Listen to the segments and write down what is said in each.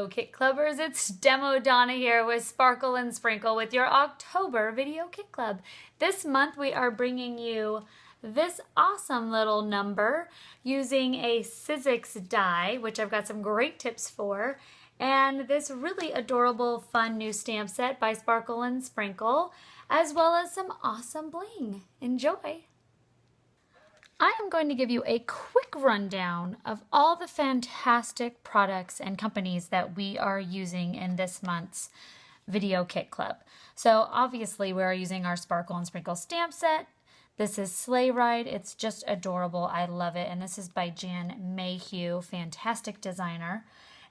Video Kit Clubbers, it's Demo Donna here with Sparkle and Sprinkle with your October Video Kit Club. This month we are bringing you this awesome little number using a Sizzix die, which I've got some great tips for, and this really adorable, fun new stamp set by Sparkle and Sprinkle, as well as some awesome bling. Enjoy! I am going to give you a quick rundown of all the fantastic products and companies that we are using in this month's Video Kit Club. So obviously we are using our Sparkle and Sprinkle stamp set. This is Sleigh Ride. It's just adorable. I love it. And this is by Jan Mayhew, fantastic designer.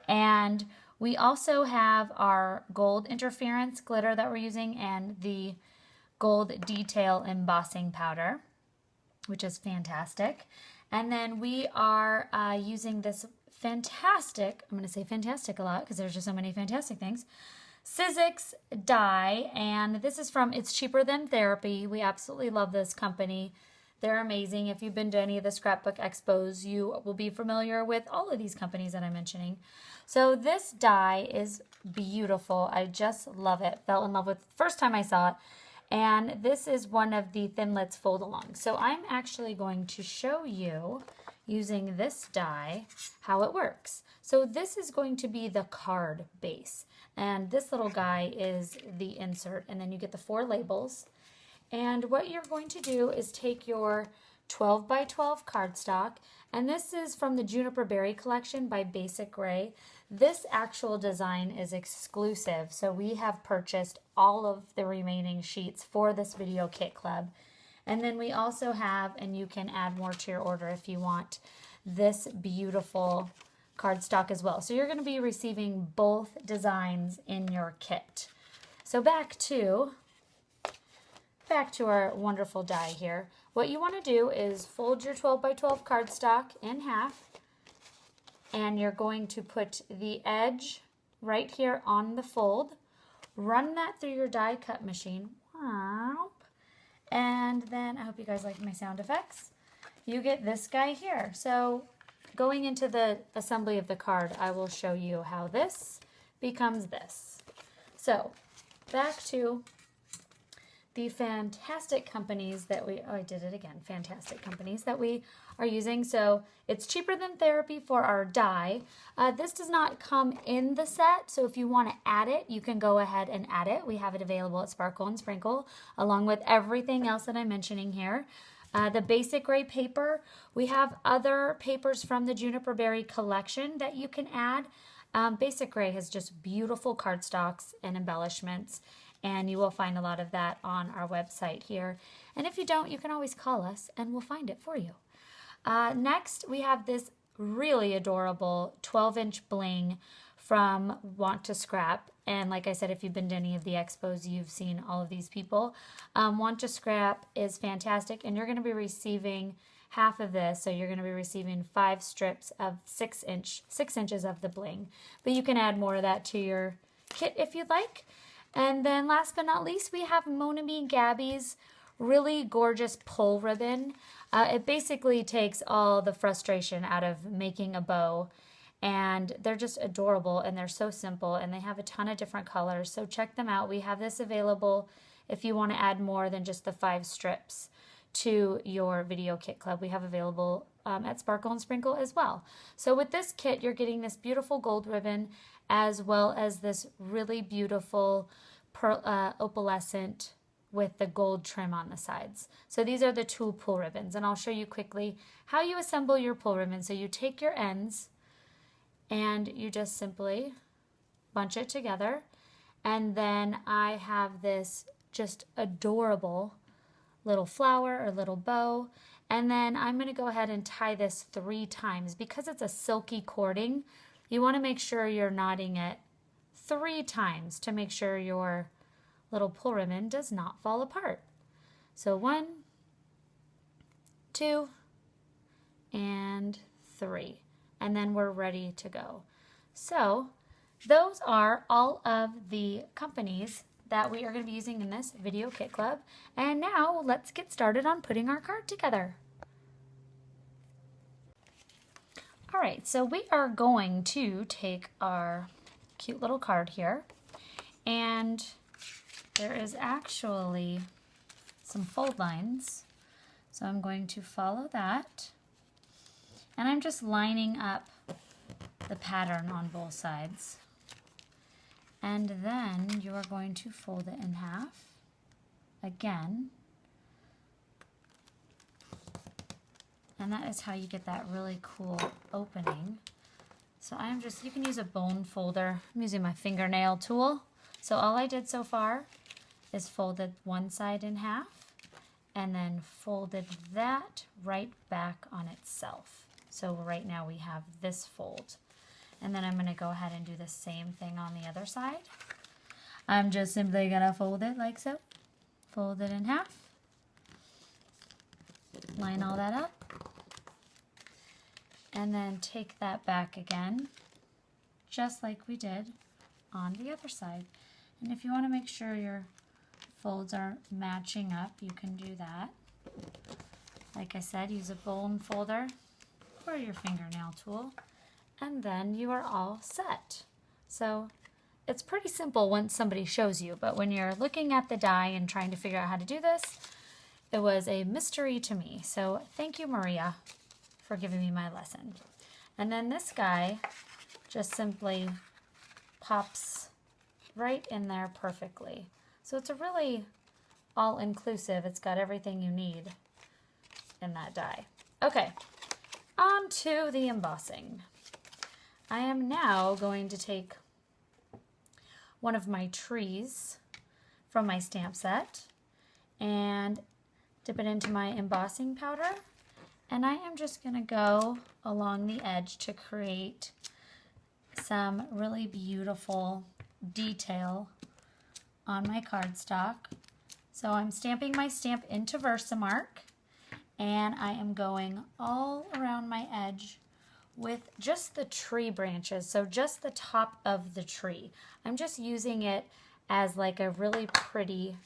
And we also have our gold interference glitter that we're using and the gold detail embossing powder, which is fantastic. And then we are using this fantastic, I'm going to say fantastic a lot because there's just so many fantastic things, Sizzix die, and this is from It's Cheaper Than Therapy. We absolutely love this company. They're amazing. If you've been to any of the scrapbook expos, you will be familiar with all of these companies that I'm mentioning. So this die is beautiful. I just love it. Fell in love with it the first time I saw it. And this is one of the Thinlits fold along. So I'm actually going to show you using this die how it works. So this is going to be the card base. And this little guy is the insert. And then you get the 4 labels. And what you're going to do is take your 12 by 12 cardstock. And this is from the Juniper Berry collection by Basic Gray. This actual design is exclusive, so we have purchased all of the remaining sheets for this Video Kit Club. And then we also have, and you can add more to your order if you want, this beautiful cardstock as well. So you're going to be receiving both designs in your kit. So back to our wonderful die here. What you want to do is fold your 12 by 12 cardstock in half. And you're going to put the edge right here on the fold. Run that through your die cut machine. And then, I hope you guys like my sound effects. You get this guy here. So going into the assembly of the card, I will show you how this becomes this. So back to the fantastic companies that we, oh, I did it again, fantastic companies that we are using. So It's Cheaper Than Therapy for our die. This does not come in the set, so if you want to add it, you can go ahead and add it. We have it available at Sparkle and Sprinkle, along with everything else that I'm mentioning here. The Basic Gray paper, we have other papers from the Juniper Berry collection that you can add. Basic Gray has just beautiful cardstocks and embellishments, and you will find a lot of that on our website here. And if you don't, you can always call us and we'll find it for you. Next, we have this really adorable 12-inch bling from Want to Scrap. And like I said, if you've been to any of the expos, you've seen all of these people. Want to Scrap is fantastic, and you're going to be receiving half of this. So you're going to be receiving 5 strips of 6 inches of the bling. But you can add more of that to your kit if you'd like. And then last but not least, we have Monami Gabby's really gorgeous pull ribbon. It basically takes all the frustration out of making a bow, and they're just adorable, and they're so simple, and they have a ton of different colors. So check them out. We have this available if you want to add more than just the 5 strips to your Video Kit Club. We have available at Sparkle and Sprinkle as well. So with this kit, you're getting this beautiful gold ribbon as well as this really beautiful opalescent with the gold trim on the sides. So these are the 2 pull ribbons, and I'll show you quickly how you assemble your pull ribbon. So you take your ends and you just simply bunch it together, and then I have this just adorable little flower or little bow, and then I'm going to go ahead and tie this 3 times. Because it's a silky cording, you want to make sure you're knotting it 3 times to make sure your little pull ribbon does not fall apart. So 1, 2, and 3. And then we're ready to go. So those are all of the companies that we are going to be using in this Video Kit Club. And now let's get started on putting our card together. All right, so we are going to take our cute little card here. And there is actually some fold lines. So I'm going to follow that. And I'm just lining up the pattern on both sides. And then you are going to fold it in half again. And that is how you get that really cool opening. So I'm just, you can use a bone folder. I'm using my fingernail tool. So all I did so far is folded one side in half and then folded that right back on itself. So right now we have this fold. And then I'm going to go ahead and do the same thing on the other side. I'm just simply going to fold it like so. Fold it in half. Line all that up. And then take that back again, just like we did on the other side. And if you want to make sure your folds are matching up, you can do that. Like I said, use a bone folder or your fingernail tool, and then you are all set. So it's pretty simple once somebody shows you, but when you're looking at the die and trying to figure out how to do this, it was a mystery to me. So thank you, Maria, for giving me my lesson. And then this guy just simply pops right in there perfectly. So it's a really all-inclusive. It's got everything you need in that die. Okay, on to the embossing. I am now going to take one of my trees from my stamp set and dip it into my embossing powder. And I am just going to go along the edge to create some really beautiful detail on my cardstock. So I'm stamping my stamp into VersaMark, and I am going all around my edge with just the tree branches, so just the top of the tree. I'm just using it as like a really pretty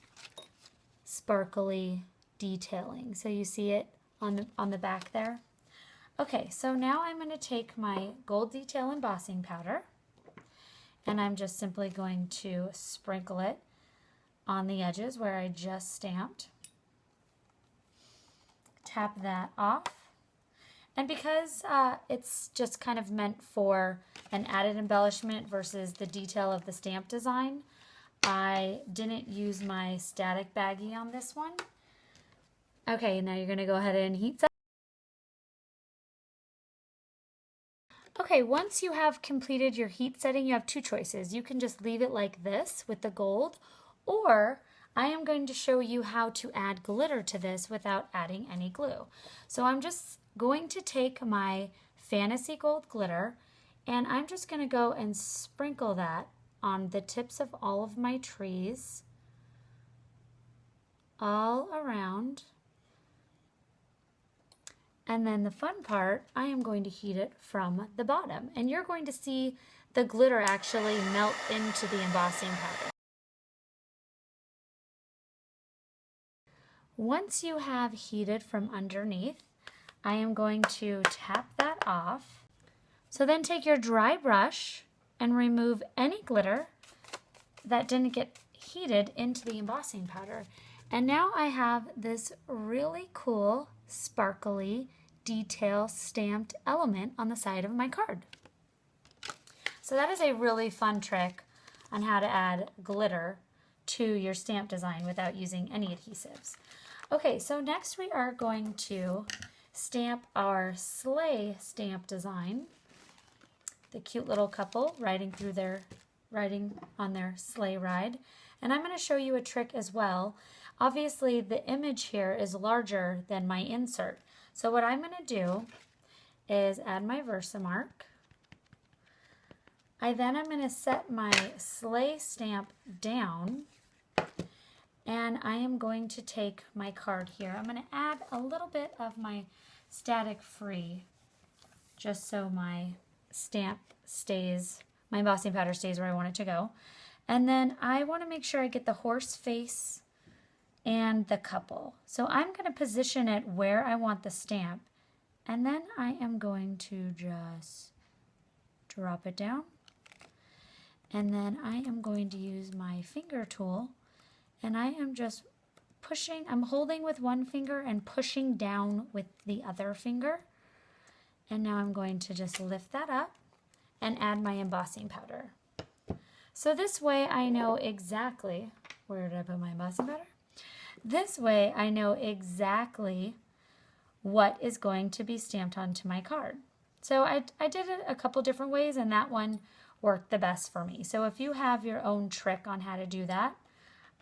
sparkly detailing. So you see it on the back there. Okay, so now I'm going to take my gold detail embossing powder, and I'm just simply going to sprinkle it on the edges where I just stamped. Tap that off. And because it's just kind of meant for an added embellishment versus the detail of the stamp design, I didn't use my static baggie on this one. Okay, now you're going to go ahead and heat set. Okay, once you have completed your heat setting, you have two choices. You can just leave it like this with the gold, or I am going to show you how to add glitter to this without adding any glue. So I'm just going to take my Fantasy Gold glitter, and I'm just going to go and sprinkle that on the tips of all of my trees, all around. And then the fun part, I am going to heat it from the bottom, and you're going to see the glitter actually melt into the embossing powder. Once you have heated from underneath, I am going to tap that off. So then take your dry brush and remove any glitter that didn't get heated into the embossing powder. And now I have this really cool, sparkly, detail stamped element on the side of my card. So that is a really fun trick on how to add glitter to your stamp design without using any adhesives. Okay, so next we are going to stamp our sleigh stamp design. The cute little couple riding on their sleigh ride. And I'm going to show you a trick as well. Obviously the image here is larger than my insert. So what I'm going to do is add my VersaMark. Then I'm going to set my sleigh stamp down, and I am going to take my card here. I'm going to add a little bit of my static free just so my stamp stays, my embossing powder stays where I want it to go. And then I want to make sure I get the horse face and the couple. So I'm going to position it where I want the stamp, and then I am going to just drop it down. And then I am going to use my finger tool, and I am just pushing, I'm holding with one finger and pushing down with the other finger. And now I'm going to just lift that up and add my embossing powder. So this way I know exactly, where did I put my embossing powder? This way I know exactly what is going to be stamped onto my card. So I did it a couple different ways, and that one worked the best for me. So if you have your own trick on how to do that,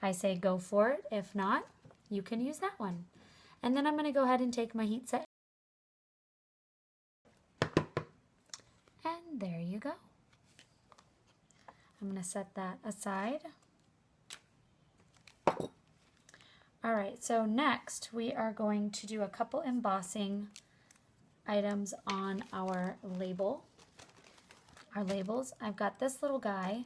I say go for it. If not, you can use that one. And then I'm going to go ahead and take my heat set. And there you go. I'm going to set that aside. All right, so next we are going to do a couple embossing items on our label. Our labels. I've got this little guy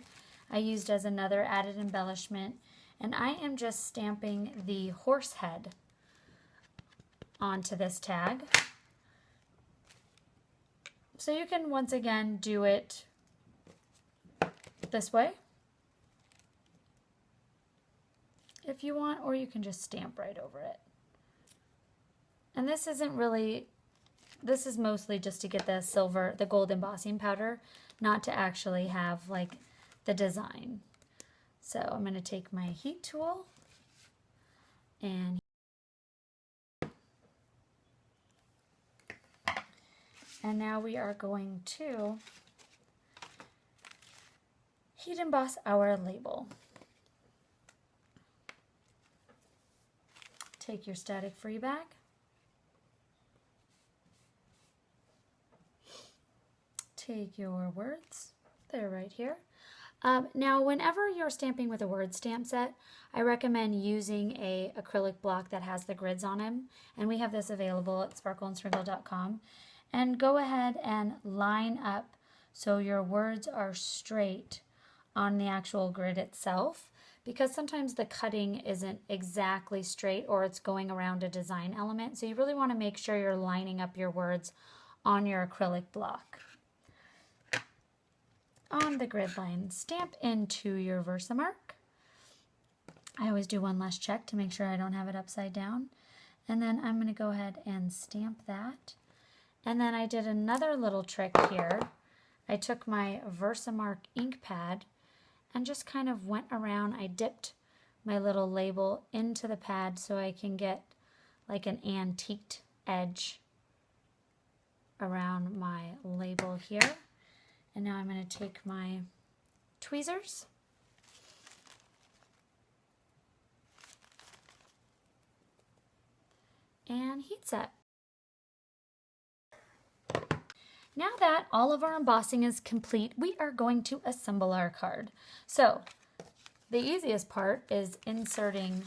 I used as another added embellishment, and I am just stamping the horse head onto this tag. So you can once again do it this way if you want, or you can just stamp right over it. And this isn't really, this is mostly just to get the gold embossing powder, not to actually have like the design. So I'm going to take my heat tool and now we are going to heat emboss our label. Take your static free bag. Take your words. They're right here. Now, whenever you're stamping with a word stamp set, I recommend using a acrylic block that has the grids on them. And we have this available at sparkleandsprinkle.com. And go ahead and line up so your words are straight on the actual grid itself, because sometimes the cutting isn't exactly straight or it's going around a design element. So you really want to make sure you're lining up your words on your acrylic block. On the grid line, stamp into your VersaMark. I always do one last check to make sure I don't have it upside down. And then I'm going to go ahead and stamp that. And then I did another little trick here. I took my VersaMark ink pad and just kind of went around. I dipped my little label into the pad so I can get like an antiqued edge around my label here. And now I'm going to take my tweezers and heat set. Now that all of our embossing is complete, we are going to assemble our card. So the easiest part is inserting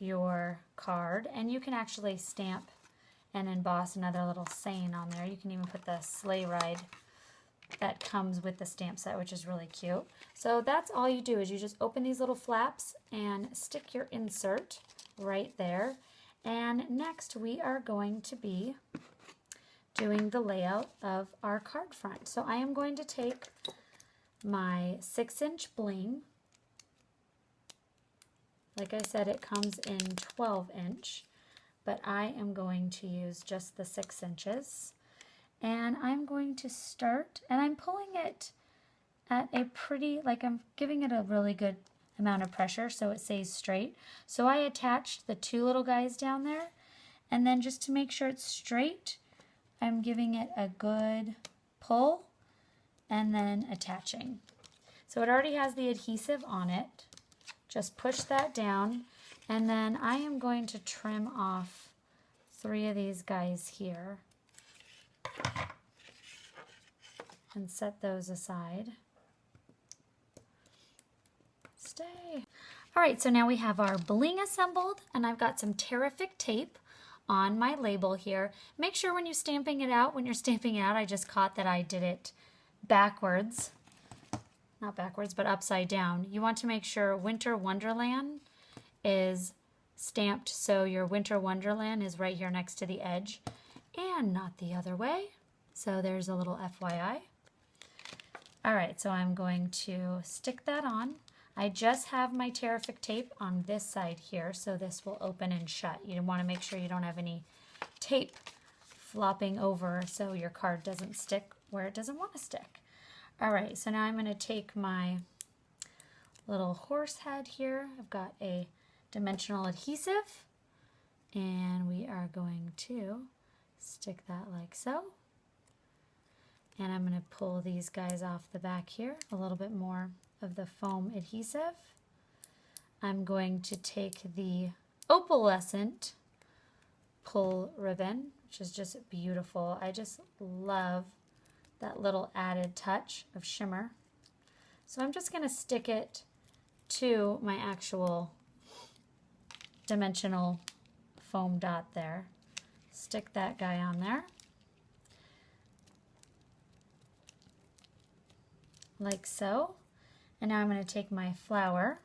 your card, and you can actually stamp and emboss another little saying on there. You can even put the sleigh ride that comes with the stamp set, which is really cute. So that's all you do, is you just open these little flaps and stick your insert right there. And next we are going to be doing the layout of our card front. So I am going to take my 6-inch bling. Like I said, it comes in 12-inch, but I am going to use just the 6 inches. And I'm going to start, and I'm pulling it at a pretty, like I'm giving it a really good amount of pressure so it stays straight. So I attached the two little guys down there, and then just to make sure it's straight, I'm giving it a good pull and then attaching. So it already has the adhesive on it. Just push that down, and then I am going to trim off 3 of these guys here and set those aside. Stay. All right, so now we have our bling assembled, and I've got some Terrific tape on my label here. Make sure when you're stamping it out, I just caught that I did it backwards. Not backwards, but upside down. You want to make sure Winter Wonderland is stamped so your Winter Wonderland is right here next to the edge and not the other way. So there's a little FYI. All right, so I'm going to stick that on. I just have my Terrific tape on this side here, so this will open and shut. You want to make sure you don't have any tape flopping over so your card doesn't stick where it doesn't want to stick. All right, so now I'm going to take my little horse head here. I've got a dimensional adhesive, and we are going to stick that like so. And I'm going to pull these guys off the back here, a little bit more of the foam adhesive. I'm going to take the opalescent pull ribbon, which is just beautiful. I just love that little added touch of shimmer. So I'm just going to stick it to my actual dimensional foam dot there. Stick that guy on there. Like so. And now I'm going to take my flower,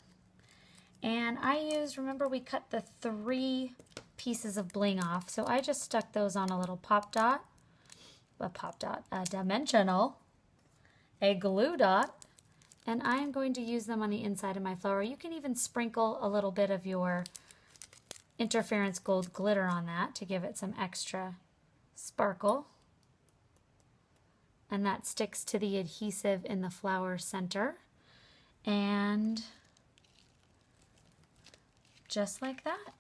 and I used, remember we cut the 3 pieces of bling off, so I just stuck those on a little a dimensional, a glue dot, and I am going to use them on the inside of my flower. You can even sprinkle a little bit of your interference gold glitter on that to give it some extra sparkle. And that sticks to the adhesive in the flower center. And just like that,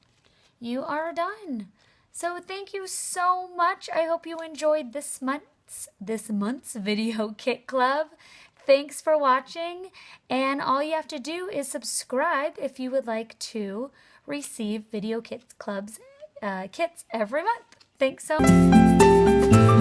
you are done. So thank you so much. I hope you enjoyed this month's video kit club. Thanks for watching, and all you have to do is subscribe if you would like to receive video kits every month. Thanks so much.